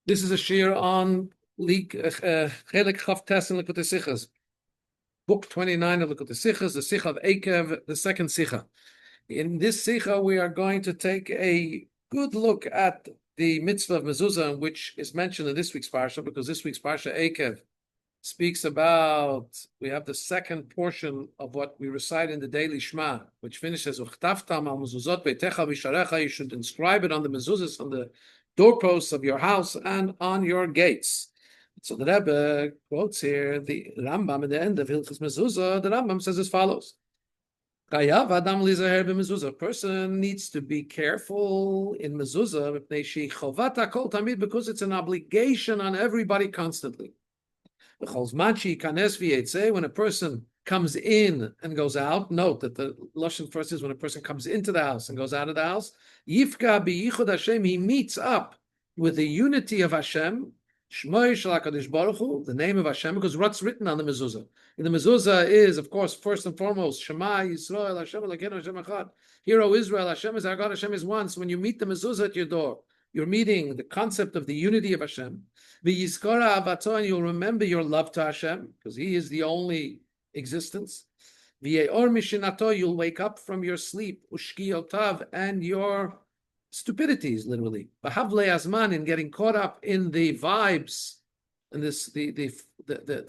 This is a shir on Chelek Chaf Tes and Likutei Sichos, book 29 of Likutei Sichos, the Sicha of Eikev, the second Sicha. In this Sicha, we are going to take a good look at the mitzvah of mezuzah, which is mentioned in this week's parsha, because this week's parsha Eikev speaks about, we have the second portion of what we recite in the daily Shema, which finishes, Uchtaftam al mezuzot beitecha v'sharecha, you should inscribe it on the mezuzahs, on the doorposts of your house and on your gates. So the Rebbe quotes here the Rambam at the end of Hilchos Mezuzah. The Rambam says as follows: a person needs to be careful in mezuzah because it's an obligation on everybody constantly. When a person comes in and goes out, note that the Lashon first is when a person comes into the house and goes out of the house. Yifka biyichud Hashem, he meets up with the unity of Hashem, Shmoi Shel HaKadosh Baruch Hu, the name of Hashem, because what's written on the mezuzah? In the mezuzah is, of course, first and foremost, Shema Yisrael Hashem Elokeinu Hashem Echad. Hear, O Israel, Hashem is our God, Hashem is one. So when you meet the mezuzah at your door, you're meeting the concept of the unity of Hashem. V'yizkora avato, and you'll remember your love to Hashem, because He is the only existence. V'yeor mishinato, you'll wake up from your sleep, ushkiyotav, and your stupidities, literally. B'havle azman, in getting caught up in the vibes, and this the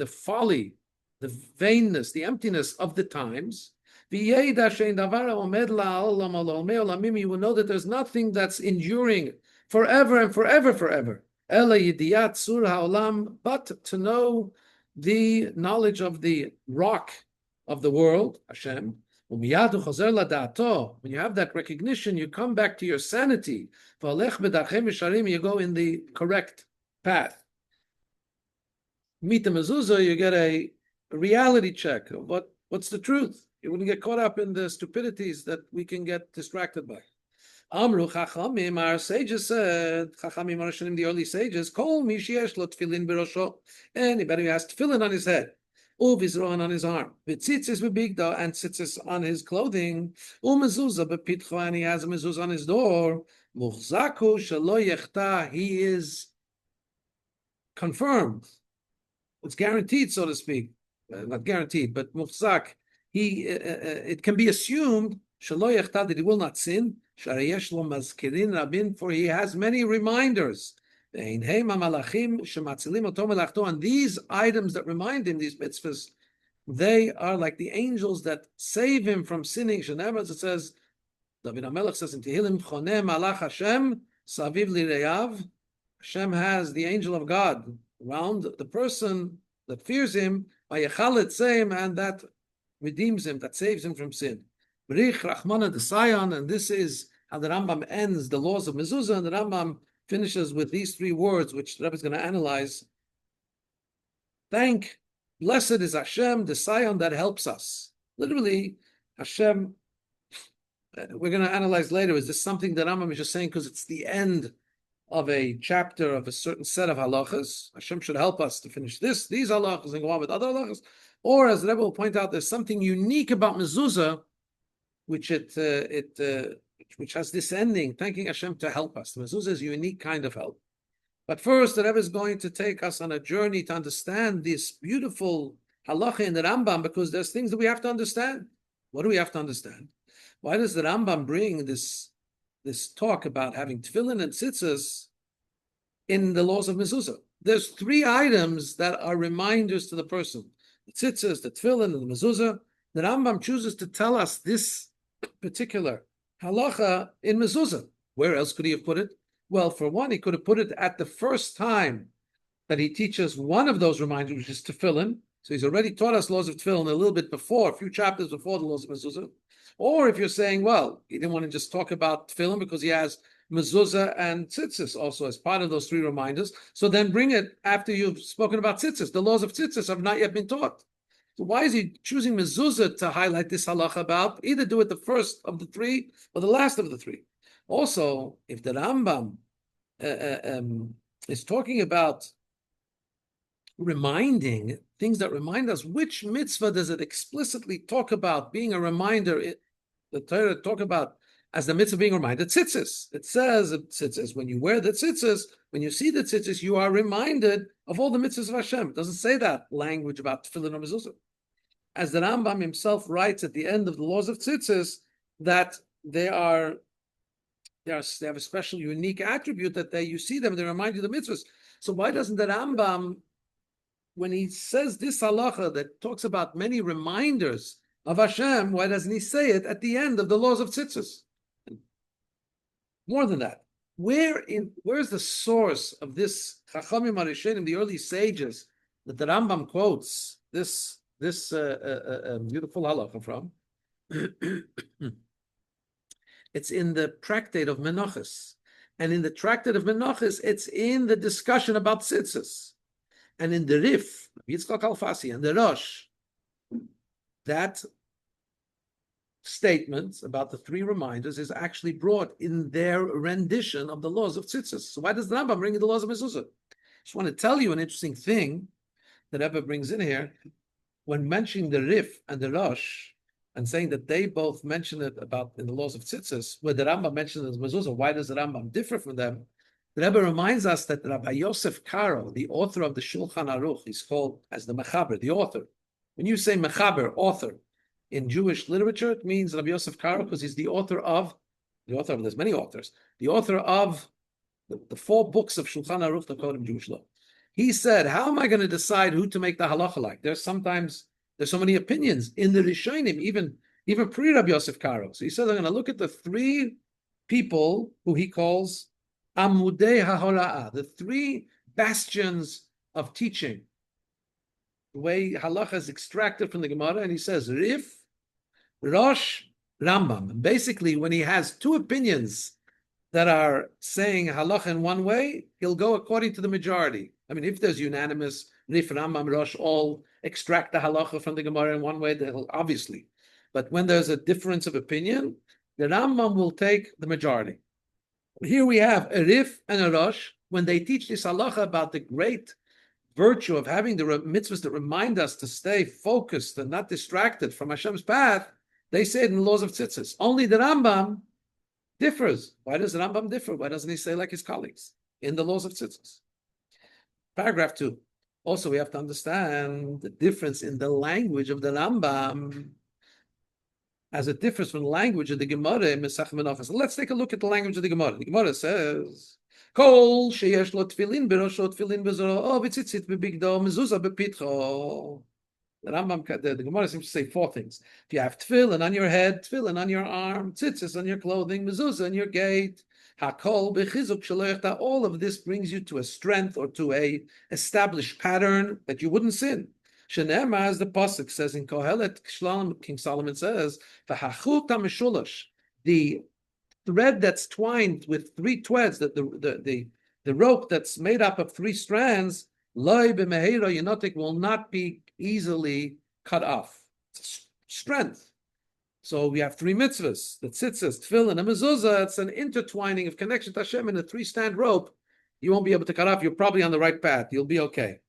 folly, the vainness, the emptiness of the times. You will know that there's nothing that's enduring forever and forever, forever. But to know the knowledge of the rock of the world, Hashem. When you have that recognition, you come back to your sanity. You go in the correct path. Meet the mezuzah, you get a reality check of what's the truth. You wouldn't get caught up in the stupidities that we can get distracted by. Amru Chachamim, our sages said, Chachamim Arashanim, the early sages, Kol mi sheyesh lo tefillin berosho. Anybody who has tefillin on his head, uvizroan on his arm, v'tzitzis bebigdo, and tzitzis on his clothing, umezuzah bepitcho, and he has a mezuzah on his door, muchzaku shelo yechta, he is confirmed. It's guaranteed, so to speak. Not guaranteed, but muchzak. It can be assumed shelo yechta, that he will not sin. Sharayesh lo mazkirin rabin, for he has many reminders. And these items that remind him, these mitzvahs, they are like the angels that save him from sinning. It says, David HaMelech says in Tehillim, Choneh malach Hashem saviv lireyav. Hashem has the angel of God around the person that fears him, and that redeems him, that saves him from sin. Brich Rachmana Desayan, and this is how the Rambam ends the laws of mezuzah, and the Rambam finishes with these three words, which the Rebbe is going to analyze. Blessed is Hashem, the Sion that helps us. Literally, Hashem, we're going to analyze later, is this something that Rambam is just saying because it's the end of a chapter of a certain set of halachas? Hashem should help us to finish these halachas and go on with other halachas. Or, as the Rebbe will point out, there's something unique about mezuzah, which which has this ending, thanking Hashem to help us. The mezuzah is a unique kind of help. But first, the Rebbe is going to take us on a journey to understand this beautiful halacha in the Rambam, because there's things that we have to understand. What do we have to understand? Why does the Rambam bring this talk about having tefillin and tzitzis in the laws of mezuzah? There's three items that are reminders to the person: the tzitzis, the tefillin, and the mezuzah. The Rambam chooses to tell us this particular halacha in mezuzah. Where else could he have put it? Well, for one, he could have put it at the first time that he teaches one of those reminders, which is tefillin. So he's already taught us laws of tefillin a little bit before, a few chapters before the laws of mezuzah. Or if you're saying, well, he didn't want to just talk about tefillin because he has mezuzah and tzitzis also as part of those three reminders, so then bring it after you've spoken about tzitzis. The laws of tzitzis have not yet been taught. So why is he choosing mezuzah to highlight this halacha about? Either do it the first of the three or the last of the three. Also, if the Rambam is talking about reminding, things that remind us, which mitzvah does it explicitly talk about being a reminder? The Torah talk about as the mitzvah being reminded tzitzis. It says tzitzis, when you wear the tzitzis, when you see the tzitzis, you are reminded of all the mitzvahs of Hashem. It doesn't say that language about tefillin or mezuzah. As the Rambam himself writes at the end of the laws of tzitzis, that they have a special, unique attribute that you see them, they remind you of the mitzvahs. So why doesn't the Rambam, when he says this halacha that talks about many reminders of Hashem, why doesn't he say it at the end of the laws of tzitzis? More than that, where's the source of this Chachamim Arishenim, the early sages, that the Rambam quotes this beautiful halacha from? It's in the tractate of Menachos, and in the tractate of Menachos, it's in the discussion about tzitzis, and in the Rif, Yitzchak Alfasi, and the Rosh, that statement about the three reminders is actually brought in their rendition of the laws of tzitzis. So why does the Rambam bring in the laws of mezuzah? I just want to tell you an interesting thing that Rebbe brings in here. When mentioning the Rif and the Rosh, and saying that they both mention it about in the laws of tzitzis, where the Rambam mentions the mezuzah, why does the Rambam differ from them? The Rebbe reminds us that Rabbi Yosef Karo, the author of the Shulchan Aruch, is called as the Mechaber, the author. When you say Mechaber, author, in Jewish literature, it means Rabbi Yosef Karo because he's the author of, there's many authors, the author of the 4 books of Shulchan Aruch, the code of Jewish law. He said, how am I going to decide who to make the halacha like? There's so many opinions in the Rishonim, even pre-Rabbi Yosef Karo. So he said, I'm going to look at the 3 people who he calls Amudei HaHora'ah, the 3 bastions of teaching. The way halacha is extracted from the Gemara, and he says, Rif, Rosh, Rambam. And basically, when he has 2 opinions that are saying halacha in one way, he'll go according to the majority. I mean, if there's unanimous, Rif, Rambam, Rosh all extract the halacha from the Gemara in one way, they'll obviously. But when there's a difference of opinion, the Rambam will take the majority. Here we have a Rif and a Rosh. When they teach this halacha about the great virtue of having the mitzvahs that remind us to stay focused and not distracted from Hashem's path, they say it in the laws of tzitzis. Only the Rambam differs. Why does the Rambam differ? Why doesn't he say like his colleagues in the laws of tzitzis? Paragraph 2. Also, we have to understand the difference in the language of the Rambam as it differs from the language of the Gemara in Mesach Menachos. Let's take a look at the language of the Gemara. The Gemara says, Kol sheyesh lo tefillin berosho tefillin bezoro v'tzitzit bebigdo mezuzah bepitcho. The Rambam, the Gemara seems to say 4 things. If you have tefillin on your head, tefillin on your arm, tzitzis on your clothing, mezuzah on your gate, hakol bechizuk shelo, all of this brings you to a strength or to a established pattern that you wouldn't sin. Shenema, as the pasuk says in Kohelet, King Solomon says, v'hachut hamishulash, the thread that's twined with 3 threads, that the rope that's made up of 3 strands, loy b'meheira yenotik, will not be easily cut off. It's strength. So we have 3 mitzvahs, the tzitzis, tefillin, and mezuzah. It's an intertwining of connection to Hashem in a 3-strand rope. You won't be able to cut off. You're probably on the right path. You'll be okay.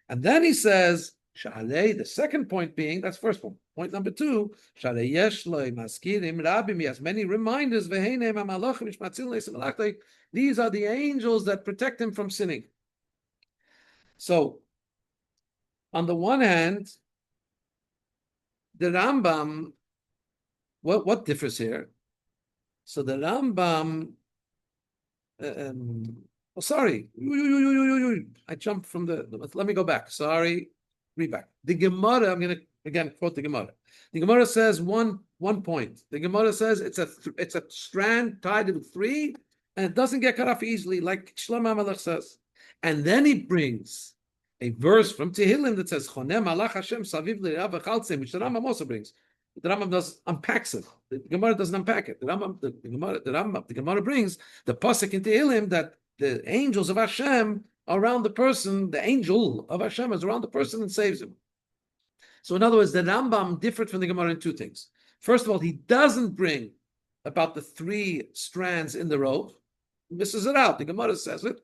And then he says, Shalei, the second point being, that's first one. Point number 2, Shalei yesh lo maskirim rabim, he has many reminders. Veheinem hamalachim ishmatzil le'sim malachtai. These are the angels that protect him from sinning. So, on the one hand, the Rambam, what differs here? So the Rambam, sorry, I jumped from let me go back. Sorry, read back. The Gemara, I'm going to again quote the Gemara. The Gemara says one point. The Gemara says it's a strand tied with 3, and it doesn't get cut off easily, like Shlomo HaMelech says. And then he brings a verse from Tehillim that says, Chonem Malach Hashem Saviv L'Rav V'Chaltzim, which the Rambam also brings. The Rambam unpacks it. The Gemara doesn't unpack it. The Gemara brings the pasuk in Tehillim that the angels of Hashem are around the person, the angel of Hashem is around the person and saves him. So in other words, the Rambam differed from the Gemara in 2 things. First of all, he doesn't bring about the 3 strands in the rope. He misses it out. The Gemara says it.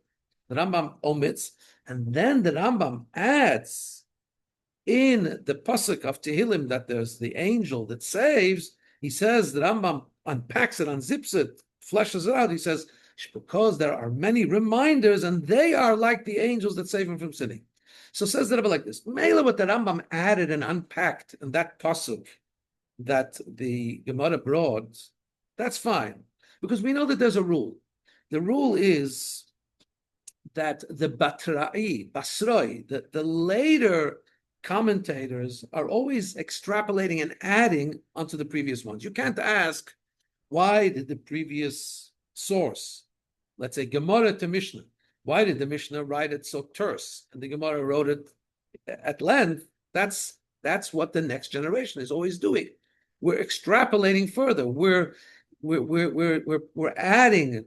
The Rambam omits. And then the Rambam adds in the pasuk of Tehillim that there's the angel that saves. He says, the Rambam unpacks it, unzips it, fleshes it out, he says, because there are many reminders, and they are like the angels that save him from sinning. So says the Rabbi like this: Mela, what the Rambam added and unpacked in that pasuk that the Gemara brought, that's fine, because we know that there's a rule. The rule is that the Basroi, the later commentators are always extrapolating and adding onto the previous ones. You can't ask, why did the previous source, let's say Gemara to Mishnah, why did the Mishnah write it so terse and the Gemara wrote it at length? That's what the next generation is always doing. We're extrapolating further. We're adding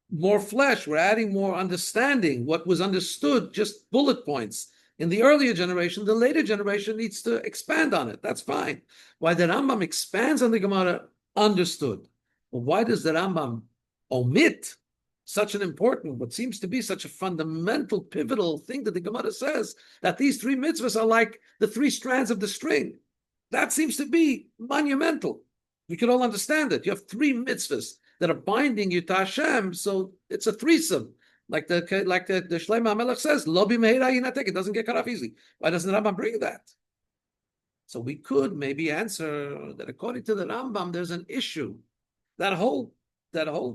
more flesh. We're adding more understanding. What was understood, just bullet points in the earlier generation, the later generation needs to expand on it. That's fine. Why the Rambam expands on the Gemara, understood. Well, why does the Rambam omit such an important, what seems to be such a fundamental, pivotal thing that the Gemara says, that these three mitzvahs are like the three strands of the string? That seems to be monumental. We can all understand it. You have three mitzvahs that are binding you to Hashem, so it's a threesome. Like the Shlomo HaMelech says, Lo b'meira yinatek, it doesn't get cut off easily. Why doesn't the Rambam bring that? So we could maybe answer that according to the Rambam, there's an issue. That whole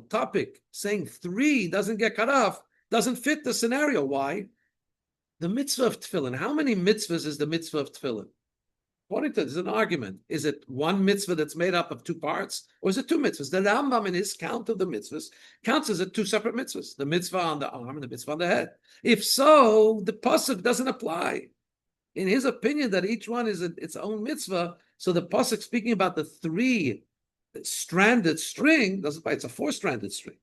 topic, saying three doesn't get cut off, doesn't fit the scenario. Why? The mitzvah of tefillin. How many mitzvahs is the mitzvah of tefillin? According to, there's an argument. Is it one mitzvah that's made up of two parts, or is it two mitzvahs? The Rambam, in his count of the mitzvahs, counts as two separate mitzvahs: the mitzvah on the arm and the mitzvah on the head. If so, the pasuk doesn't apply. In his opinion, that each one is its own mitzvah, so the pasuk speaking about the three-stranded string doesn't apply. It's a four-stranded string.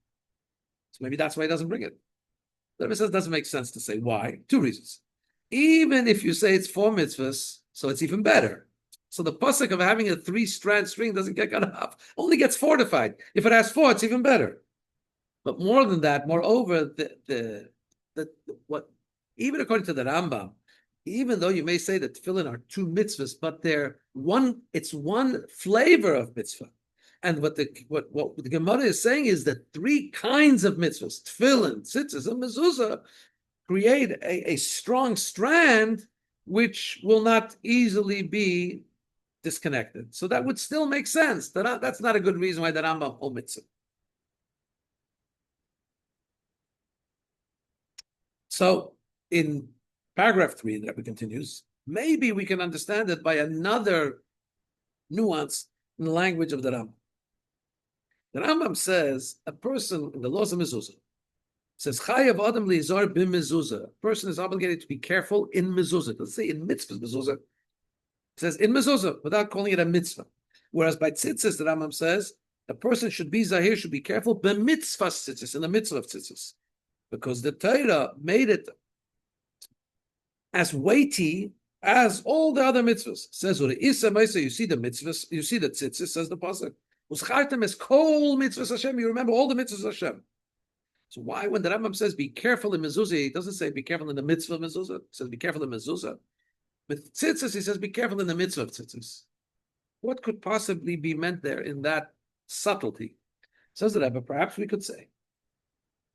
So maybe that's why he doesn't bring it. The Rebbe says it doesn't make sense to say why. Two reasons. Even if you say it's four mitzvahs, so it's even better. So the pasuk of having a three-strand string doesn't get cut off, only gets fortified. If it has four, it's even better. But more than that, moreover, what even according to the Rambam, even though you may say that tefillin are two mitzvahs, but it's one flavor of mitzvah. And what the Gemara is saying is that three kinds of mitzvahs, tefillin, tzitzis, and mezuzah, create a strong strand which will not easily be disconnected. So that would still make sense. That's not a good reason why the Rambam omits it. So in paragraph 3, the Rabbi continues, maybe we can understand it by another nuance in the language of the Rambam. The Rambam says a person in the laws of mezuzah says chayav adam lizar b'mezuzah. A person is obligated to be careful in mezuzah. Let's say in mitzvah mezuzah. It says in mezuzah without calling it a mitzvah. Whereas by tzitzis, the Rambam says a person should be zahir, should be careful b'mitzvah tzitzis, in the mitzvah of tzitzis, because the Torah made it as weighty as all the other mitzvahs. It says you see the mitzvahs, you see the tzitzis, says the pasuk. Uschartem es kol mitzvahs Hashem. You remember all the mitzvahs Hashem. So why, when the Rambam says be careful in mezuzah, he doesn't say be careful in the mitzvah of mezuzah. He says be careful in mezuzah. With tzitzis, he says be careful in the mitzvah of tzitzis. What could possibly be meant there in that subtlety? Says the Rebbe, perhaps we could say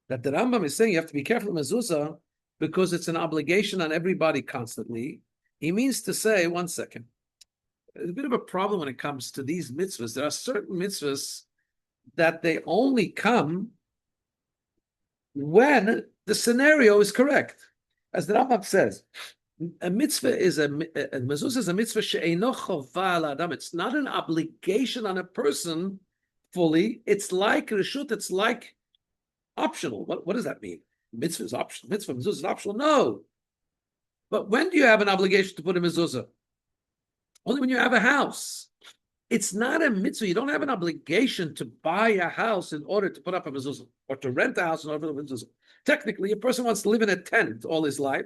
that the Rambam is saying you have to be careful in mezuzah because it's an obligation on everybody constantly. He means to say, one second, there's a bit of a problem when it comes to these mitzvahs. There are certain mitzvahs that they only come when the scenario is correct. As the Rambam says, a mitzvah is a mezuzah is a mitzvah she'eino chova al adam. It's not an obligation on a person fully. It's like reshut. It's like optional. What does that mean? Mitzvah is optional. Mitzvah mezuzah is optional. No. But when do you have an obligation to put a mezuzah? Only when you have a house. It's not a mitzvah. You don't have an obligation to buy a house in order to put up a mezuzah, or to rent a house in order to put a mezuzah. Technically, a person wants to live in a tent all his life,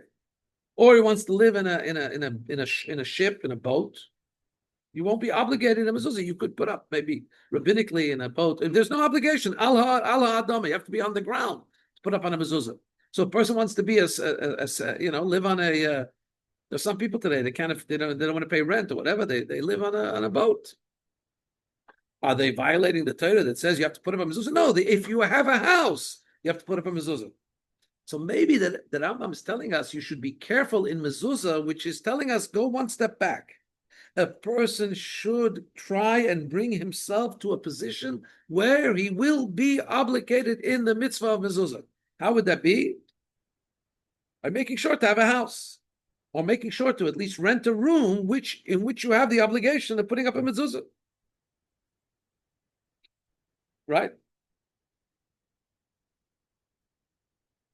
or he wants to live in a ship, in a boat. You won't be obligated in a mezuzah. You could put up maybe rabbinically in a boat. There's no obligation. Allah Adama. You have to be on the ground to put up on a mezuzah. So a person wants to be live on a. There's some people today they don't want to pay rent or whatever. They live on a boat. Are they violating the Torah that says you have to put up a mezuzah? No, if you have a house, you have to put up a mezuzah. So maybe that Rambam is telling us you should be careful in mezuzah, which is telling us go one step back. A person should try and bring himself to a position where he will be obligated in the mitzvah of mezuzah. How would that be? By making sure to have a house, or making sure to at least rent a room in which you have the obligation of putting up a mezuzah. Right?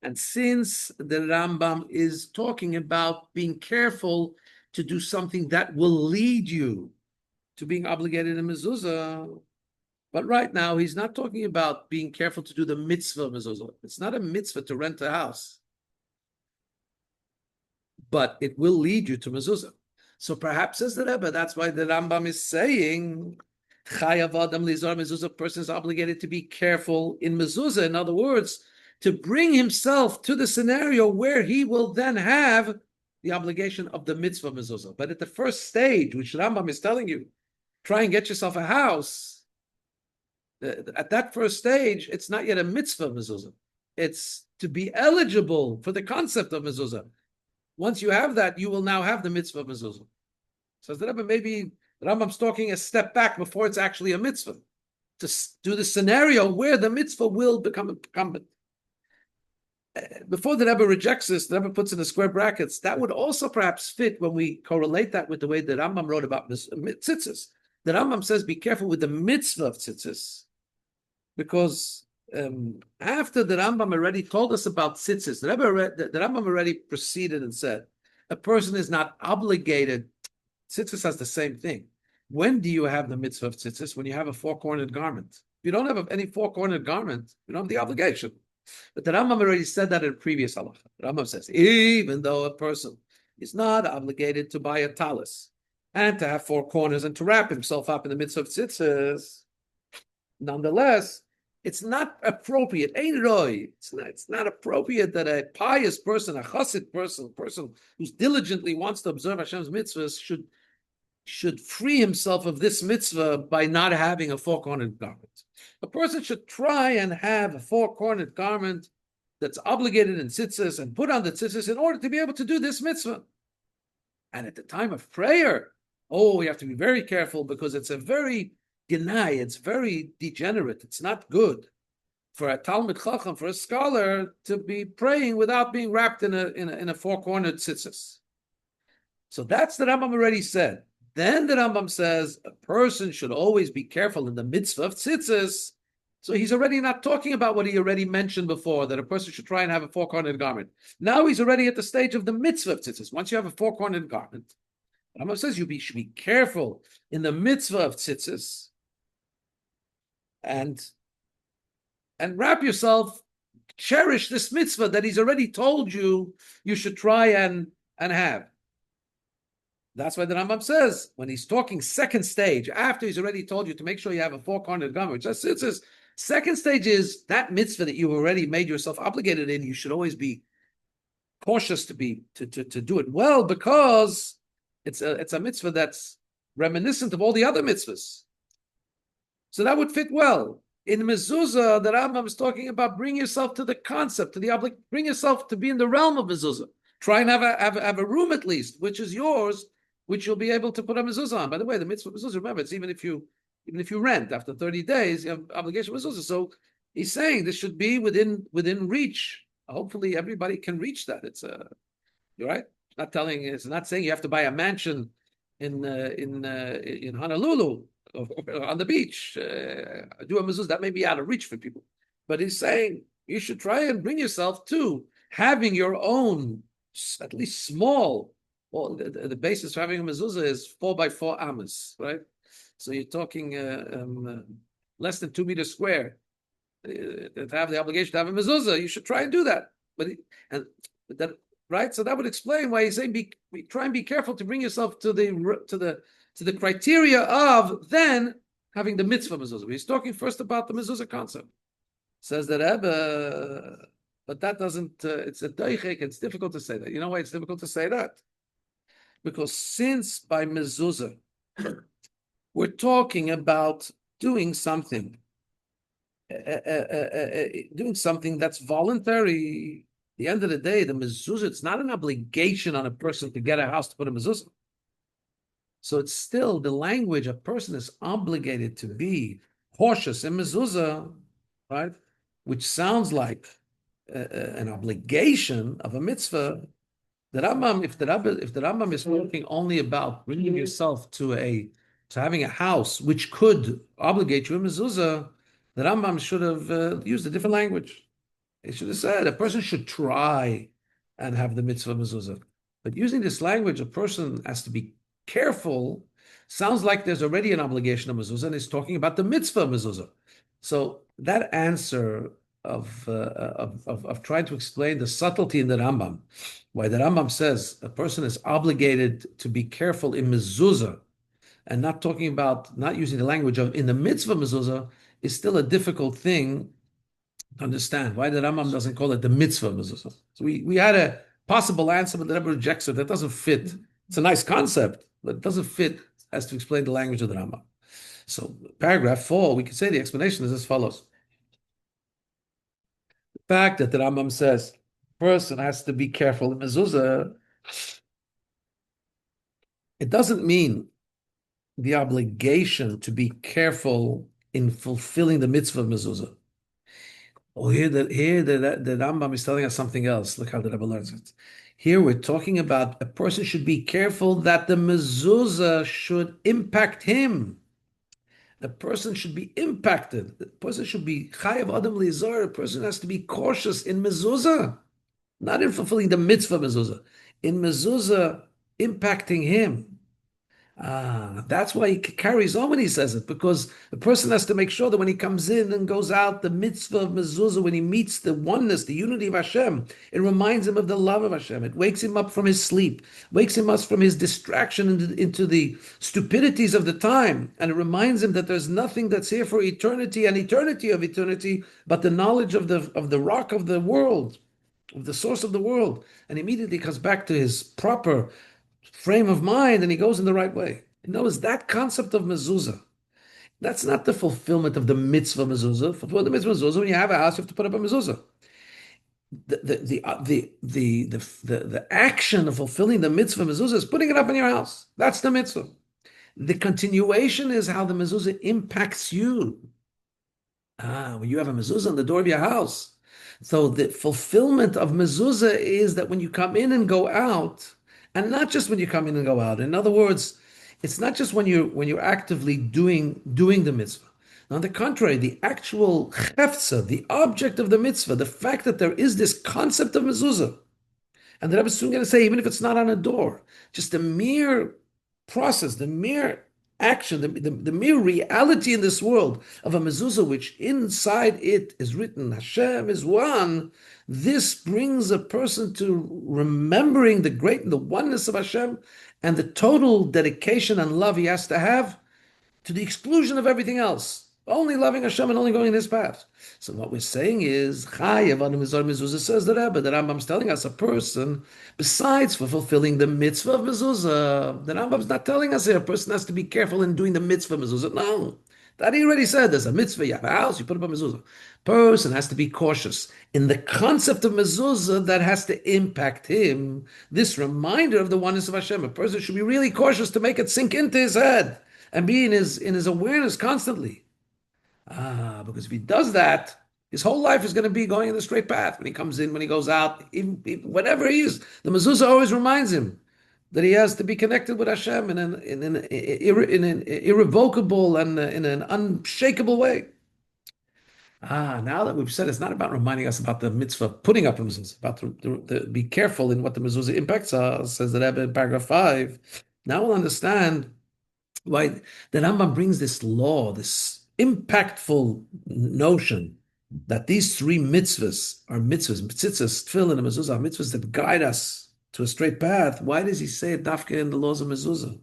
And since the Rambam is talking about being careful to do something that will lead you to being obligated in mezuzah, but right now he's not talking about being careful to do the mitzvah of mezuzah. It's not a mitzvah to rent a house, but it will lead you to mezuzah. So perhaps, says the Rebbe, that's why the Rambam is saying chayav adam lizar mezuzah. A person is obligated to be careful in mezuzah. In other words, to bring himself to the scenario where he will then have the obligation of the mitzvah mezuzah. But at the first stage, which Rambam is telling you, try and get yourself a house. At that first stage, it's not yet a mitzvah mezuzah. It's to be eligible for the concept of mezuzah. Once you have that, you will now have the mitzvah of mezuzah. So the Rebbe, maybe Rambam's talking a step back before it's actually a mitzvah, to do the scenario where the mitzvah will become incumbent. Before the Rebbe rejects this, the Rebbe puts in the square brackets. That would also perhaps fit when we correlate that with the way that Rambam wrote about tzitzis. The Rambam says, be careful with the mitzvah of tzitzis, because after the Rambam already told us about tzitzis, the Rambam already proceeded and said, a person is not obligated. Tzitzis has the same thing. When do you have the mitzvah of tzitzis? When you have a four-cornered garment. If you don't have any four-cornered garment, you don't have the obligation. But the Rambam already said that in previous halacha. The Rambam says, even though a person is not obligated to buy a talis and to have four corners and to wrap himself up in the midst of tzitzis, nonetheless, it's not appropriate. Ein roi. It's not appropriate that a pious person, a chassid person, a person who's diligently wants to observe Hashem's mitzvahs should free himself of this mitzvah by not having a four-cornered garment. A person should try and have a four-cornered garment that's obligated in tzitzis and put on the tzitzis in order to be able to do this mitzvah. And at the time of prayer, we have to be very careful, because it's a very genai, it's very degenerate, it's not good for a Talmid Chacham, for a scholar, to be praying without being wrapped in a four-cornered tzitzis. So that's the Rambam already said. Then the Rambam says a person should always be careful in the mitzvah of tzitzis. So he's already not talking about what he already mentioned before, that a person should try and have a four-cornered garment. Now he's already at the stage of the mitzvah of tzitzis. Once you have a four-cornered garment, the Rambam says you should be careful in the mitzvah of tzitzis and wrap yourself, cherish this mitzvah that he's already told you should try and have. That's why the Rambam says, when he's talking second stage, after he's already told you to make sure you have a four-cornered garment, it says, second stage is that mitzvah that you've already made yourself obligated in. You should always be cautious to do it well, because it's a mitzvah that's reminiscent of all the other mitzvahs. So that would fit well. In mezuzah, the Rambam is talking about bring yourself to the concept, bring yourself to be in the realm of mezuzah. Try and have a room at least, which is yours, which you'll be able to put a mezuzah on. By the way, the mitzvah of mezuzah, remember, it's even if you rent after 30 days, you have obligation of mezuzah. So he's saying this should be within reach. Hopefully, everybody can reach that. You're right. It's not saying you have to buy a mansion in Honolulu or on the beach. Do a mezuzah, that may be out of reach for people. But he's saying you should try and bring yourself to having your own, at least small. Well, the basis for having a mezuzah is 4x4 amas, right? So you're talking less than 2 meters square. To have the obligation to have a mezuzah, you should try and do that. Right? So that would explain why he's saying try and be careful to bring yourself to the criteria of then having the mitzvah mezuzah. He's talking first about the mezuzah concept. Says the Rebbe, but that doesn't. It's a daichek. It's difficult to say that. You know why it's difficult to say that? Because since by mezuzah we're talking about doing something, doing something that's voluntary. At the end of the day, the mezuzah, it's not an obligation on a person to get a house to put a mezuzah. So it's still the language a person is obligated to be cautious in mezuzah, right? Which sounds like an obligation of a mitzvah. The Rambam, if the Rambam is talking only about bringing yourself to having a house which could obligate you in mezuzah, the Rambam should have used a different language. He should have said a person should try and have the mitzvah mezuzah. But using this language, a person has to be careful. Sounds like there's already an obligation of mezuzah, and it's talking about the mitzvah mezuzah. So that answer of trying to explain the subtlety in the Rambam, why the Rambam says a person is obligated to be careful in mezuzah, and not talking about not using the language of in the mitzvah mezuzah, is still a difficult thing to understand. Why the Rambam doesn't call it the mitzvah mezuzah? So we had a possible answer, but the Rebbe rejects it. That doesn't fit. It's a nice concept, but it doesn't fit as to explain the language of the Rambam. So paragraph 4, we could say the explanation is as follows. The fact that the Rambam says a person has to be careful in mezuzah, it doesn't mean the obligation to be careful in fulfilling the mitzvah of mezuzah. Oh, the Rambam is telling us something else. Look how the Rebbe learns it. Here we're talking about a person should be careful that the mezuzah should impact him. The person should be impacted. The person should be chayav adam lizar. A person has to be cautious in mezuzah, not in fulfilling the mitzvah mezuzah, in mezuzah impacting him. That's why he carries on when he says it, because the person has to make sure that when he comes in and goes out, the mitzvah of mezuzah, when he meets the oneness, the unity of Hashem, it reminds him of the love of Hashem. It wakes him up from his sleep, wakes him up from his distraction into the stupidities of the time, and it reminds him that there's nothing that's here for eternity and eternity of eternity, but the knowledge of the rock of the world, of the source of the world, and immediately comes back to his proper frame of mind, and he goes in the right way. In other words, that concept of mezuzah, that's not the fulfillment of the mitzvah mezuzah. For the mitzvah mezuzah, when you have a house, you have to put up a mezuzah. The action of fulfilling the mitzvah mezuzah is putting it up in your house. That's the mitzvah. The continuation is how the mezuzah impacts you. When you have a mezuzah on the door of your house. So the fulfillment of mezuzah is that when you come in and go out, and not just when you come in and go out. In other words, it's not just when you're actively doing the mitzvah. On the contrary, the actual hefza, the object of the mitzvah, the fact that there is this concept of mezuzah, and the Rebbe is soon going to say, even if it's not on a door, just the mere process, the mere action, the mere reality in this world of a mezuzah, which inside it is written, Hashem is one, this brings a person to remembering the oneness of Hashem and the total dedication and love he has to have to the exclusion of everything else. Only loving Hashem and only going this path. So what we're saying is, Chayav Adam Mizar Mezuzah, says the Rebbe. The Rambam's telling us a person, besides for fulfilling the mitzvah of mezuzah, the Rambam's not telling us here a person has to be careful in doing the mitzvah mezuzah. No. That he already said. There's a mitzvah, you have a house, you put up a mezuzah. Person has to be cautious in the concept of mezuzah that has to impact him. This reminder of the oneness of Hashem. A person should be really cautious to make it sink into his head and be in his awareness constantly. Because if he does that, his whole life is going to be going in the straight path. When he comes in, when he goes out, even whatever he is, the mezuzah always reminds him that he has to be connected with Hashem in an irrevocable and in an unshakable way. Now that we've said it's not about reminding us about the mitzvah of putting up a mezuzah, about the be careful in what the mezuzah impacts us, says the Rebbe in paragraph 5. Now we'll understand why the Rambam brings this law, this impactful notion that these three mitzvahs are mitzvahs, tzitzis, tefillin, and mezuzah are mitzvahs that guide us to a straight path. Why does he say it dafka in the laws of mezuzah?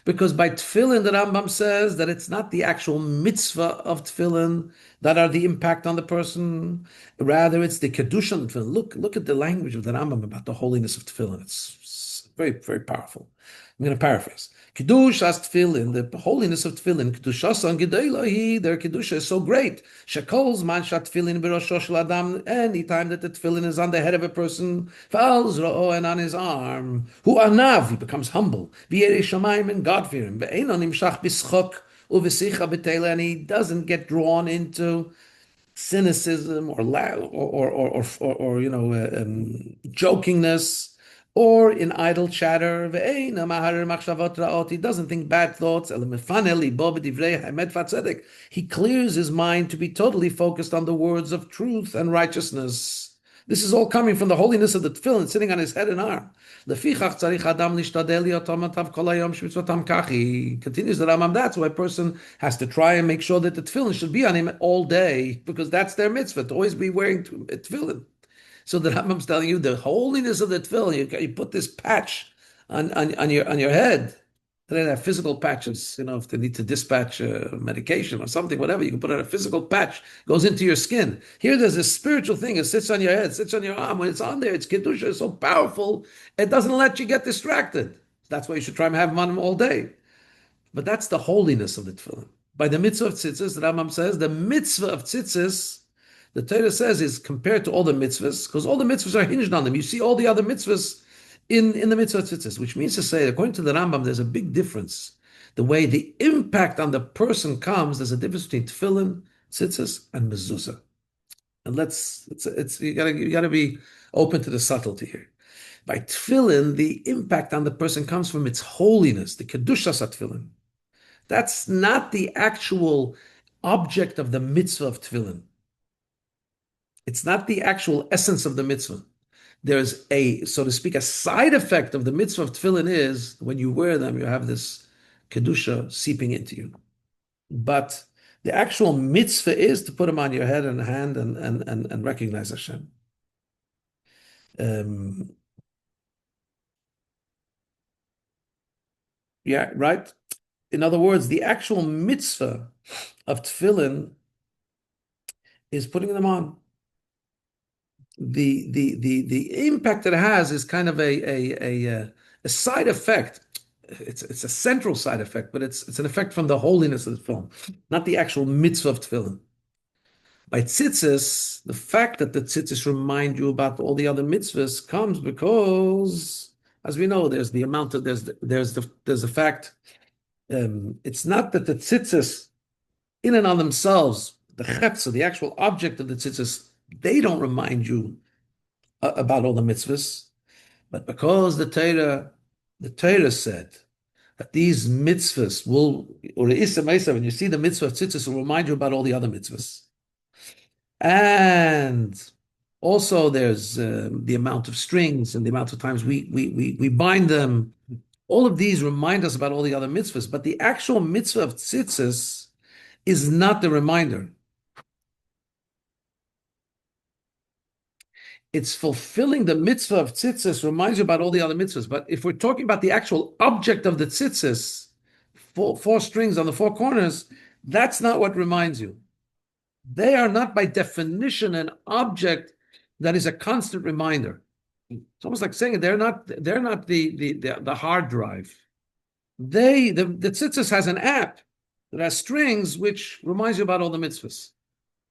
Because by tefillin, the Rambam says that it's not the actual mitzvah of tefillin that are the impact on the person. Rather, it's the kedusha of tefillin. Look at the language of the Rambam about the holiness of tefillin. It's very, very powerful. I'm going to paraphrase. Kedushas tefillin, the holiness of tefillin, kedushas on gedeilahi, their kedusha is so great. Shekol man shat tefillin b'rosho shel adam, any time that the tefillin is on the head of a person, falz ro'o and on his arm, hu anav, he becomes humble, v'yerei shamayim and God-fearing, ve'eino nimshach b'schok uv'sicha b'teila, and he doesn't get drawn into cynicism jokingness or in idle chatter. He doesn't think bad thoughts. He clears his mind to be totally focused on the words of truth and righteousness. This is all coming from the holiness of the tefillin sitting on his head and arm. Continues the Rambam. That's why a person has to try and make sure that the tefillin should be on him all day, because that's their mitzvah, to always be wearing tefillin. So the Rambam's telling you the holiness of the tefillin. You put this patch on your head. They have physical patches, if they need to dispatch medication or something, whatever, you can put on a physical patch, goes into your skin. Here there's a spiritual thing, it sits on your head, sits on your arm. When it's on there, it's Kedusha, it's so powerful, it doesn't let you get distracted. That's why you should try and have them on all day. But that's the holiness of the tefillin. By the mitzvah of tzitzis, the Rambam says, the mitzvah of tzitzis, the Torah says, is compared to all the mitzvahs, because all the mitzvahs are hinged on them. You see all the other mitzvahs in the mitzvah tzitzis, which means to say, according to the Rambam, there's a big difference. The way the impact on the person comes, there's a difference between tefillin, tzitzis, and mezuzah. And you gotta be open to the subtlety here. By tefillin, the impact on the person comes from its holiness, the kedushas tefillin. That's not the actual object of the mitzvah of tefillin. It's not the actual essence of the mitzvah. There's a, so to speak, a side effect of the mitzvah of tefillin is when you wear them, you have this kedusha seeping into you. But the actual mitzvah is to put them on your head and hand and recognize Hashem. Yeah, right? In other words, the actual mitzvah of tefillin is putting them on. The impact that it has is kind of a side effect. It's a central side effect, but it's an effect from the holiness of the film, not the actual mitzvah of tefillin. By tzitzis, the fact that the tzitzis remind you about all the other mitzvahs comes because, as we know, there's the fact. It's not that the tzitzis, in and on themselves, the chetza, the actual object of the tzitzis, they don't remind you about all the mitzvahs, but because the Torah said that these mitzvahs will, or when you see the mitzvah of tzitzis, will remind you about all the other mitzvahs. And also there's the amount of strings and the amount of times we bind them. All of these remind us about all the other mitzvahs, but the actual mitzvah of tzitzis is not the reminder. It's fulfilling the mitzvah of tzitzis reminds you about all the other mitzvahs. But if we're talking about the actual object of the tzitzis, four strings on the four corners, that's not what reminds you. They are not by definition an object that is a constant reminder. It's almost like saying they're not the hard drive. The tzitzis has an app that has strings which reminds you about all the mitzvahs.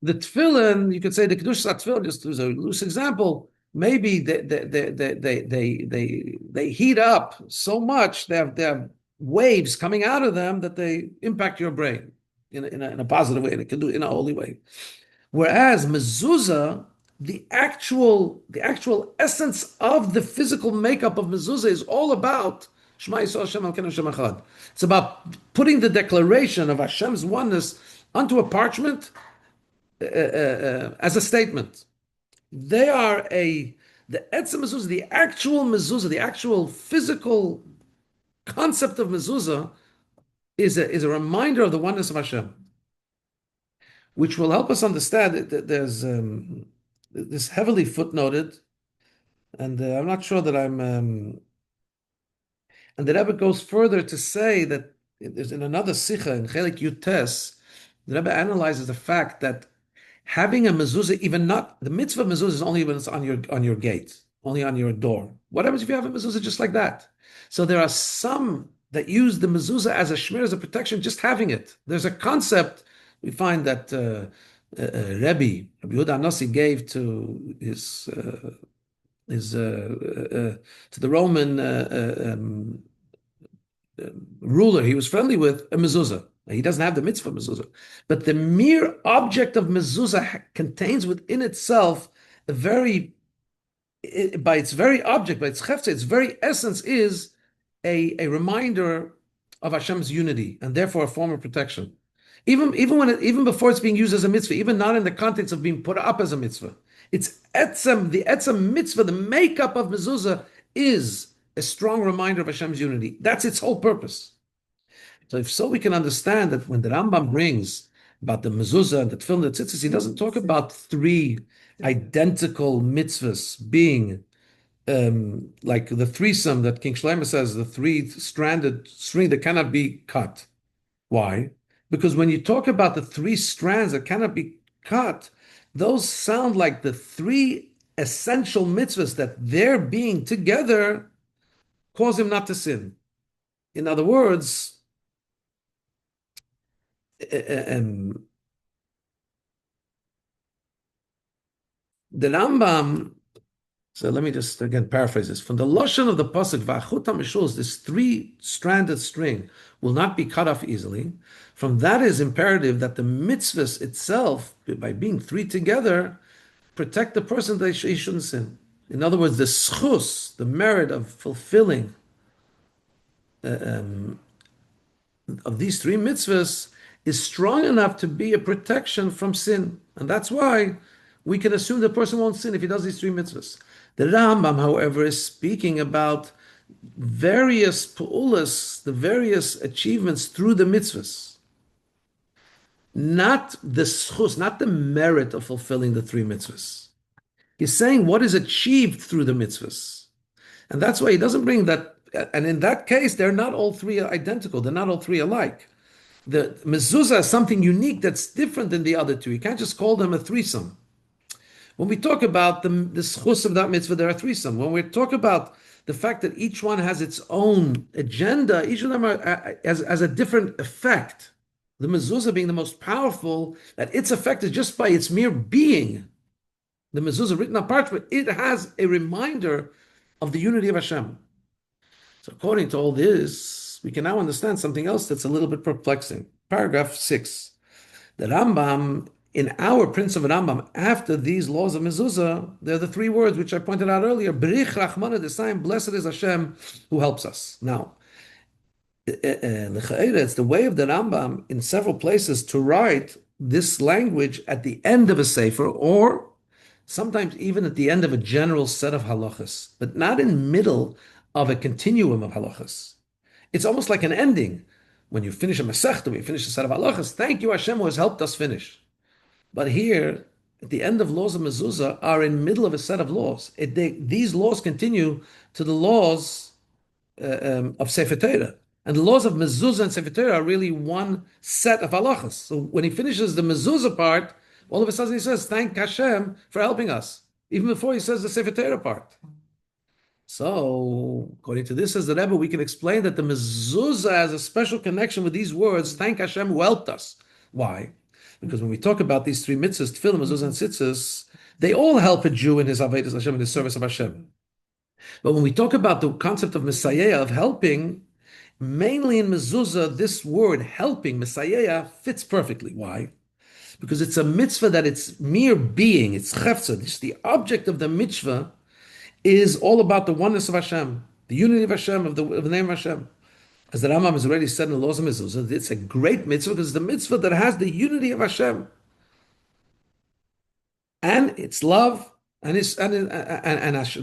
The tefillin, you could say the kedusha tefillin, just as a loose example, maybe they heat up so much, they have waves coming out of them that they impact your brain in a positive way, in a holy way. Whereas mezuzah, the actual essence of the physical makeup of mezuzah is all about Shema Yisrael Hashem Elokeinu Hashem Echad. It's about putting the declaration of Hashem's oneness onto a parchment as a statement. They are the etzem mezuzah, the actual mezuzah, the actual physical concept of mezuzah is a reminder of the oneness of Hashem, which will help us understand that there's this heavily footnoted, and I'm not sure that and the Rebbe goes further to say that there's in another sicha in Chelek Yutes, the Rebbe analyzes the fact that having a mezuzah, even not the mitzvah of mezuzah, is only when it's on your gate, only on your door. What happens if you have a mezuzah just like that? So there are some that use the mezuzah as a shmir, as a protection, just having it. There's a concept we find that Rabbi Yehuda Nasi gave to his to the Roman ruler he was friendly with, a mezuzah. He doesn't have the mitzvah mezuzah, but the mere object of mezuzah contains within itself a very, by its very object, by its chefza, its very essence is a reminder of Hashem's unity and therefore a form of protection. Even before it's being used as a mitzvah, even not in the context of being put up as a mitzvah, it's etzem, the etzem mitzvah, the makeup of mezuzah is a strong reminder of Hashem's unity. That's its whole purpose. So if so, we can understand that when the Rambam brings about the mezuzah and the tefillin, the tzitzis, he doesn't talk about three identical mitzvahs being like the threesome that King Shlomo says, the three-stranded string that cannot be cut. Why? Because when you talk about the three strands that cannot be cut, those sound like the three essential mitzvahs that their being together cause him not to sin. In other words, the Rambam, so let me just again paraphrase this. From the lashon of the pasuk, "Va'achut hamishul," this three-stranded string will not be cut off easily. From that is imperative that the mitzvahs itself, by being three together, protect the person that he shouldn't sin. In other words, the schus, the merit of fulfilling uh, um, of these three mitzvahs is strong enough to be a protection from sin. And that's why we can assume the person won't sin if he does these three mitzvahs. The Rambam, however, is speaking about various pu'ulas, the various achievements through the mitzvahs. Not the schus, not the merit of fulfilling the three mitzvahs. He's saying what is achieved through the mitzvahs. And that's why he doesn't bring that. And in that case, they're not all three identical. They're not all three alike. The mezuzah is something unique that's different than the other two. You can't just call them a threesome. When we talk about the schus of that mitzvah, there are threesome. When we talk about the fact that each one has its own agenda, each of them has a different effect. The mezuzah being the most powerful, that its effect is just by its mere being. The mezuzah written on parchment, it has a reminder of the unity of Hashem. So according to all this, we can now understand something else that's a little bit perplexing. Paragraph 6. The Rambam, in our Prince of Rambam, after these laws of mezuzah, there are the three words which I pointed out earlier. Berich Rachmana Desayim, blessed is Hashem who helps us. Now, it's the way of the Rambam in several places to write this language at the end of a sefer, or sometimes even at the end of a general set of halachas, but not in middle of a continuum of halachas. It's almost like an ending. When you finish a masechta, when you finish a set of halachas, thank you Hashem who has helped us finish. But here, at the end of laws of mezuzah, are in middle of a set of laws. These laws continue to the laws of Sefer Torah. And the laws of mezuzah and Sefer Torah are really one set of halachas. So when he finishes the mezuzah part, all of a sudden he says, thank Hashem for helping us, even before he says the Sefer Torah part. So, according to this, as the Rebbe, we can explain that the mezuzah has a special connection with these words, thank Hashem who helped us. Why? Because when we talk about these three mitzvahs, tefillah, mezuzah, and tzitzis, they all help a Jew in his avodas Hashem, in his service of Hashem. But when we talk about the concept of messiah, of helping, mainly in mezuzah, this word helping, messiah, fits perfectly. Why? Because it's a mitzvah that its mere being, its chefza, it's the object of the mitzvah, is all about the oneness of Hashem, the unity of Hashem, of the name of Hashem. As the Rambam has already said in the laws of mezuzah, it's a great mitzvah because it's the mitzvah that has the unity of Hashem and its love and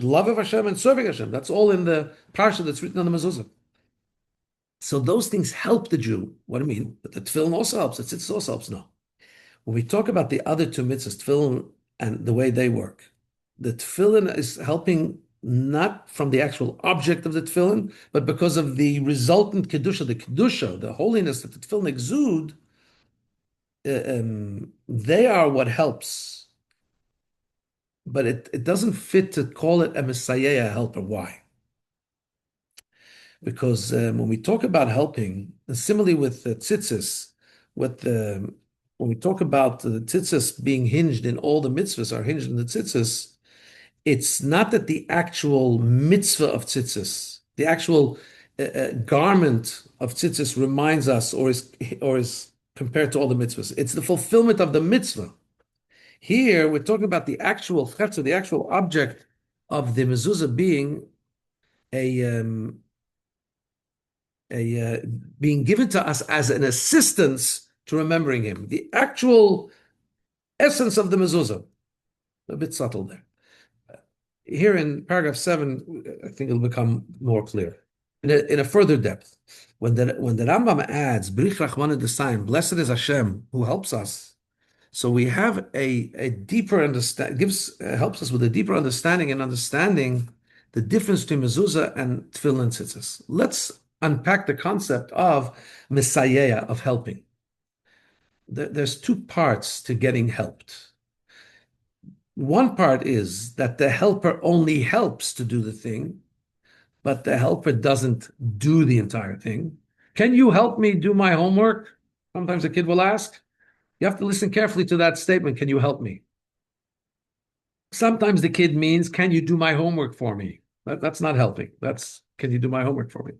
love of Hashem and serving Hashem. That's all in the parsha that's written on the mezuzah. So those things help the Jew. What do I mean? But the tefillin also helps. The tzitzis also helps. No. When we talk about the other two mitzvahs, tefillin and the way they work, the tefillin is helping not from the actual object of the tefillin, but because of the resultant kedusha, the holiness that the tefillin exude, they are what helps. But it doesn't fit to call it a messiah helper. Why? because when we talk about helping, and similarly with tzitzis, with the when we talk about the tzitzis being hinged in all the mitzvahs are hinged in the tzitzis, it's not that the actual mitzvah of tzitzis, the actual garment of tzitzis reminds us or is compared to all the mitzvahs. It's the fulfillment of the mitzvah. Here we're talking about the actual chetzah, the actual object of the mezuzah being a being given to us as an assistance to remembering him. The actual essence of the mezuzah. A bit subtle there. Here in paragraph 7, I think it'll become more clear. In a further depth, when the Rambam adds Brich Rachmana Desayim, blessed is Hashem who helps us. So we have a deeper understanding, helps us with a deeper understanding and understanding the difference between mezuzah and tefillin and tzitzis. Let's unpack the concept of messiah, of helping. There's two parts to getting helped. One part is that the helper only helps to do the thing, but the helper doesn't do the entire thing. Can you help me do my homework? Sometimes a kid will ask. You have to listen carefully to that statement. Can you help me? Sometimes the kid means, can you do my homework for me? That's not helping. That's, can you do my homework for me?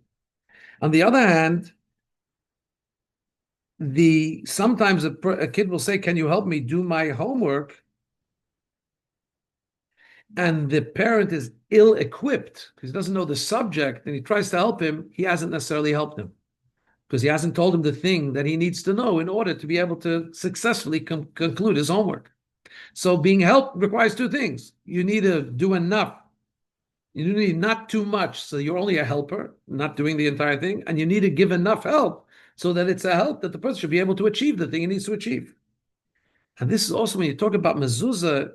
On the other hand, sometimes a kid will say, can you help me do my homework? And the parent is ill-equipped because he doesn't know the subject and he tries to help him, he hasn't necessarily helped him because he hasn't told him the thing that he needs to know in order to be able to successfully conclude his homework. So being helped requires two things. You need to do enough. You need not too much, so you're only a helper, not doing the entire thing, and you need to give enough help so that it's a help that the person should be able to achieve the thing he needs to achieve. And this is also when you talk about mezuzah,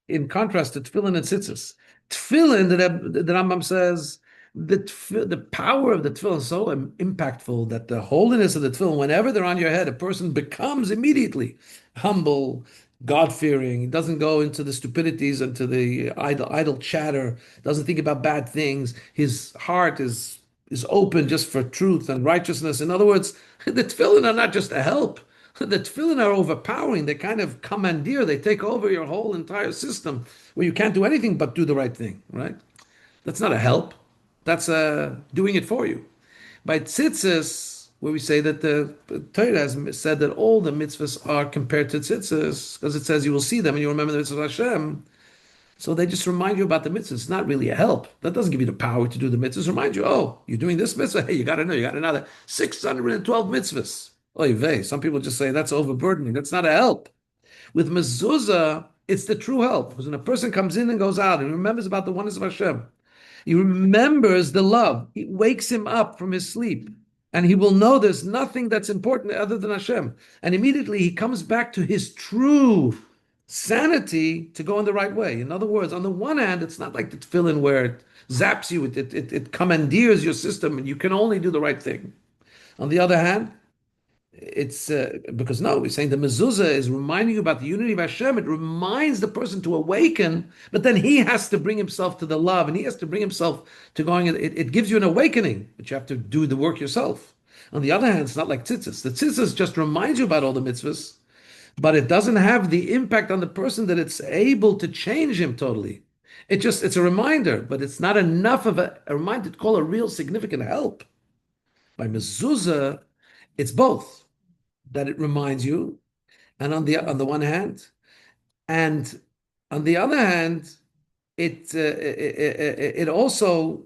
in contrast to tefillin and tzitzis. Tefillin, the Rambam says, the power of the tefillin is so impactful that the holiness of the tefillin, whenever they're on your head, a person becomes immediately humble, God-fearing. He doesn't go into the stupidities, into the idle chatter, doesn't think about bad things. His heart is open just for truth and righteousness. In other words, the tefillin are not just a help. The tefillin are overpowering. They kind of commandeer. They take over your whole entire system where you can't do anything but do the right thing, right? That's not a help. That's doing it for you. By tzitzis, where we say that the Torah has said that all the mitzvahs are compared to tzitzis, because it says you will see them and you remember the mitzvahs of Hashem. So they just remind you about the mitzvahs. It's not really a help. That doesn't give you the power to do the mitzvahs. Remind you, oh, you're doing this mitzvah? Hey, you got to know, you got another 612 mitzvahs. Oy vey. Some people just say that's overburdening. That's not a help. With mezuzah, it's the true help. Because when a person comes in and goes out and remembers about the oneness of Hashem, he remembers the love. It wakes him up from his sleep. And he will know there's nothing that's important other than Hashem. And immediately he comes back to his true sanity to go in the right way. In other words, on the one hand, it's not like the tefillin where it zaps you, it commandeers your system and you can only do the right thing. On the other hand, it's because no, we're saying the mezuzah is reminding you about the unity of Hashem. It reminds the person to awaken, but then he has to bring himself to the love, and he has to bring himself to going. It gives you an awakening, but you have to do the work yourself. On the other hand, it's not like tzitzis. The tzitzis just reminds you about all the mitzvahs, but it doesn't have the impact on the person that it's able to change him totally. It's a reminder, but it's not enough of a reminder to call a real significant help. By mezuzah, it's both. That it reminds you, and on the one hand, and on the other hand, it also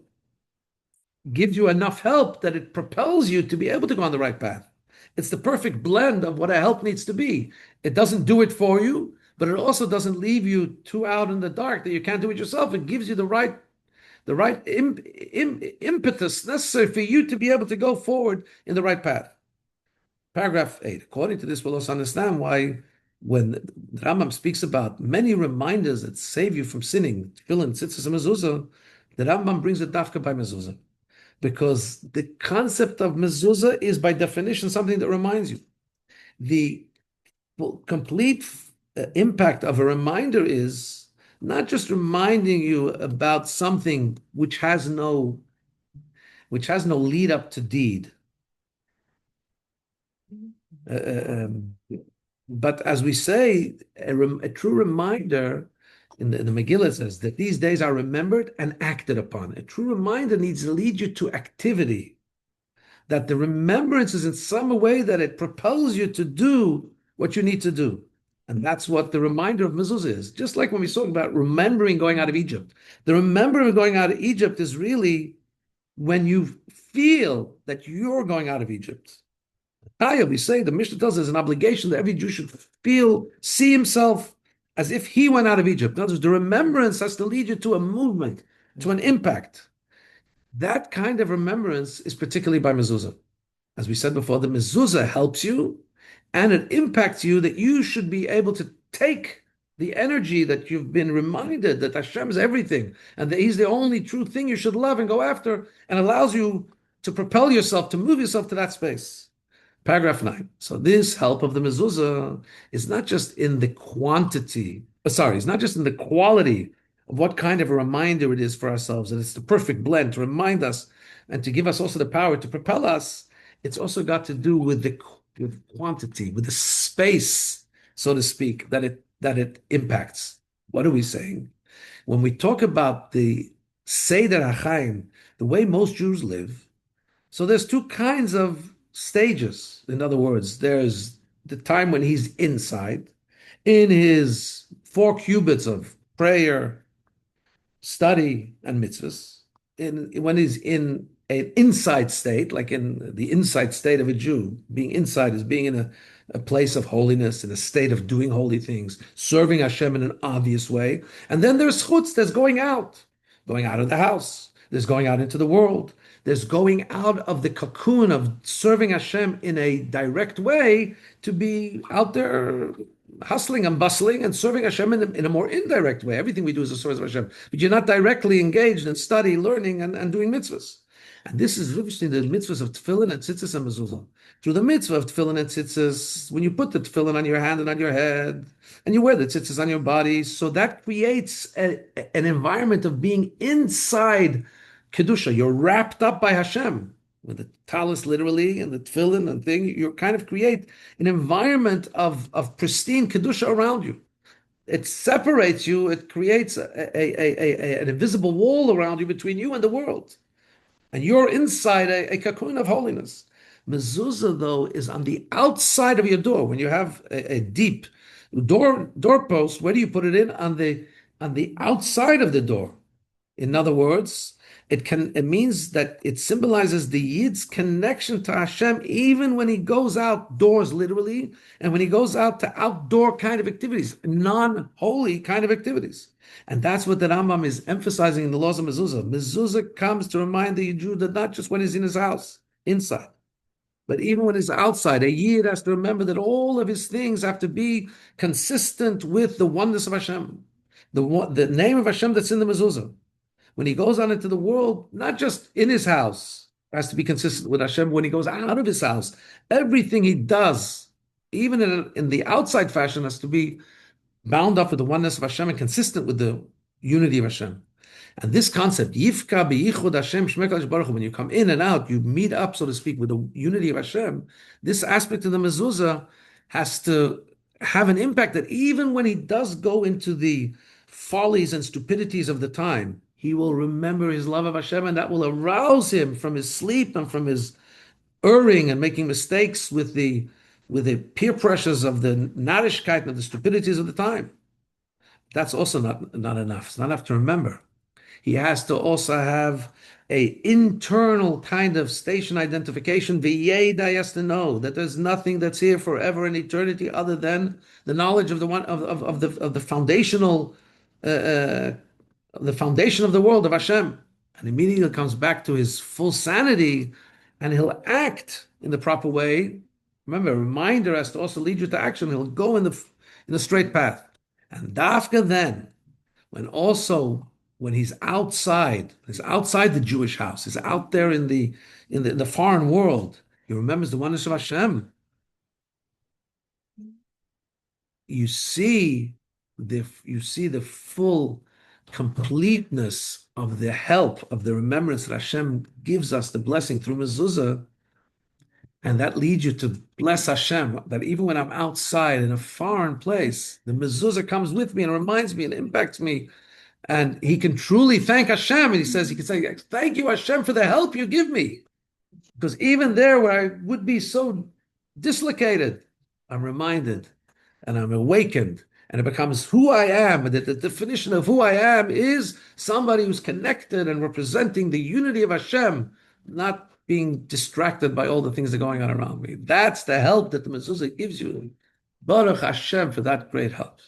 gives you enough help that it propels you to be able to go on the right path. It's the perfect blend of what a help needs to be. It doesn't do it for you, but it also doesn't leave you too out in the dark that you can't do it yourself. It gives you the right impetus necessary for you to be able to go forward in the right path. Paragraph 8. According to this, we'll also understand why when the Rambam speaks about many reminders that save you from sinning, tefillin, tzitzis, and mezuzah, the Rambam brings it dafka by mezuzah. Because the concept of mezuzah is by definition something that reminds you. The complete impact of a reminder is not just reminding you about something which has no which has no lead up to deed. Uh, but as we say, a true reminder in the Megillah says that these days are remembered and acted upon. A true reminder needs to lead you to activity, that the remembrance is in some way that it propels you to do what you need to do. And that's what the reminder of mezuzah is. Just like when we talk about remembering going out of Egypt. The remembering of going out of Egypt is really when you feel that you're going out of Egypt. We say the Mishnah tells us an obligation that every Jew should feel, see himself as if he went out of Egypt. In other words, the remembrance has to lead you to a movement, to an impact. That kind of remembrance is particularly by mezuzah. As we said before, the mezuzah helps you and it impacts you that you should be able to take the energy that you've been reminded that Hashem is everything and that He's the only true thing you should love and go after, and allows you to propel yourself, to move yourself to that space. Paragraph 9. So this help of the mezuzah is not just in the quantity, it's not just in the quality of what kind of a reminder it is for ourselves, and it's the perfect blend to remind us and to give us also the power to propel us. It's also got to do with the quantity, with the space, so to speak, that it impacts. What are we saying? When we talk about the Seder HaChaim, the way most Jews live, so there's two kinds of stages. In other words, there's the time when he's inside, in his 4 cubits of prayer, study, and mitzvahs. When he's in an inside state, like in the inside state of a Jew, being inside is being in a place of holiness, in a state of doing holy things, serving Hashem in an obvious way. And then there's chutz, there's going out of the house, there's going out into the world. There's going out of the cocoon of serving Hashem in a direct way to be out there hustling and bustling and serving Hashem in a more indirect way. Everything we do is a service of Hashem, but you're not directly engaged in study, learning, and doing mitzvahs. And this is interesting, the mitzvahs of tefillin and tzitzis and mezuzah. Through the mitzvah of tefillin and tzitzis, when you put the tefillin on your hand and on your head, and you wear the tzitzis on your body, so that creates an environment of being inside Kedusha. You're wrapped up by Hashem. With the talis literally and the tefillin and thing, you kind of create an environment of pristine Kedusha around you. It separates you, it creates an invisible wall around you between you and the world. And you're inside a cocoon of holiness. Mezuzah, though, is on the outside of your door. When you have a deep doorpost, where do you put it in? On the outside of the door. In other words, it means that it symbolizes the Yid's connection to Hashem even when he goes outdoors, literally, and when he goes out to outdoor kind of activities, non-holy kind of activities. And that's what the Rambam is emphasizing in the laws of mezuzah. Mezuzah comes to remind the Jew that not just when he's in his house, inside, but even when he's outside, a Yid has to remember that all of his things have to be consistent with the oneness of Hashem, the name of Hashem that's in the mezuzah. When he goes out into the world, not just in his house, has to be consistent with Hashem. When he goes out of his house, everything he does, even in the outside fashion, has to be bound up with the oneness of Hashem and consistent with the unity of Hashem. And this concept, Yifka biyichud Hashem shmekal baruch hu, when you come in and out, you meet up, so to speak, with the unity of Hashem. This aspect of the mezuzah has to have an impact that even when he does go into the follies and stupidities of the time, he will remember his love of Hashem, and that will arouse him from his sleep and from his erring and making mistakes with the peer pressures of the narishkeit and the stupidities of the time. That's also not enough. It's not enough to remember. He has to also have a internal kind of station identification. V'yeda, he has to know that there's nothing that's here forever in eternity other than the knowledge of the foundational the foundation of the world of Hashem. And immediately comes back to his full sanity, and he'll act in the proper way. Remember, a reminder has to also lead you to action. He'll go in the straight path. And dafka then, when he's outside the Jewish house, he's out there in the foreign world, he remembers the oneness of Hashem. You see the full completeness of the help, of the remembrance that Hashem gives us, the blessing through mezuzah, and that leads you to bless Hashem, that even when I'm outside in a foreign place, the mezuzah comes with me and reminds me and impacts me. And he can truly thank Hashem. And he says, he can say, thank you, Hashem, for the help you give me. Because even there where I would be so dislocated, I'm reminded and I'm awakened. And it becomes who I am. And the definition of who I am is somebody who's connected and representing the unity of Hashem, not being distracted by all the things that are going on around me. That's the help that the mezuzah gives you. Baruch Hashem for that great help.